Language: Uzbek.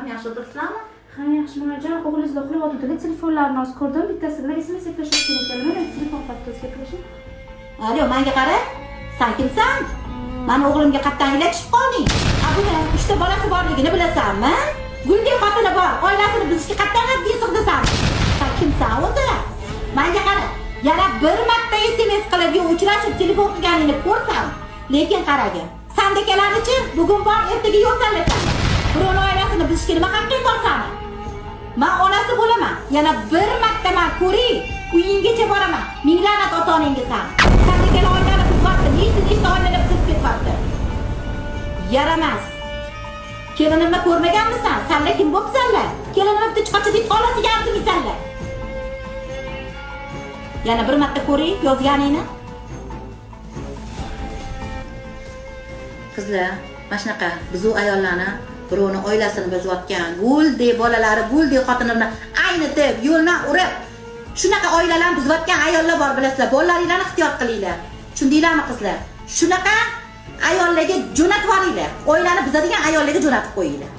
onajonim, yaxshi o'tiribsizlarmi? Ha, yaxshi onajon, o'g'lingiz uxlayotdi. Telefonlarini hozir ko'rdim. Bittasi bilan SMS gaplashib kerak ekan. Mana telefon qilib gaplashing. Alo, menga qara. Sen kimsan? Mani o'g'limga qatdan ilakishib qolding. Buni 3 ta bolasi borligini bilasanmi? Gulga xotini bor, oilasini bizga qatdan qattiq sig'disan. Sen kimsan o'zi? Menga qara. Yana bir marta SMS qilib yo uchrashib telefon qilganingni ko'rsam, lekin qaragin. Sandiklarni-chi, bugun bor, ertaga yo'qsanlasan. Birovni oilasini bizga nima haqqing bor sani? Men onasi bo'laman. Yana bir marta men ko'ring, uyinggacha boraman. Ming la'nat ota-onangga san. Sandiklar oilani buzibdi, nechta oilani buzib ketyapti. Yaramas. Kelinimni ko'rmaganmisan? Senlar kim bo'psanlar? Kelinimni bitta chiqachidek olasiga artmisanlar. Yana bir marta ko'ring yozganingni. Qizlar, mana shunaqa bizu ayollarni birovni oilasini buzayotgan, guldek bolalari, guldek xotinlarni aynitib, yo'ldan urib, shunaqa oilalarni buzayotgan ayollar bor bilasizlar. Bolalaringizni ehtiyot qilinglar. Tushundinglarmi qizlar? Shunaqa ayollarga jo'natib yuboringlar. Oilani buzadigan ayollarga jo'natib qo'yinglar.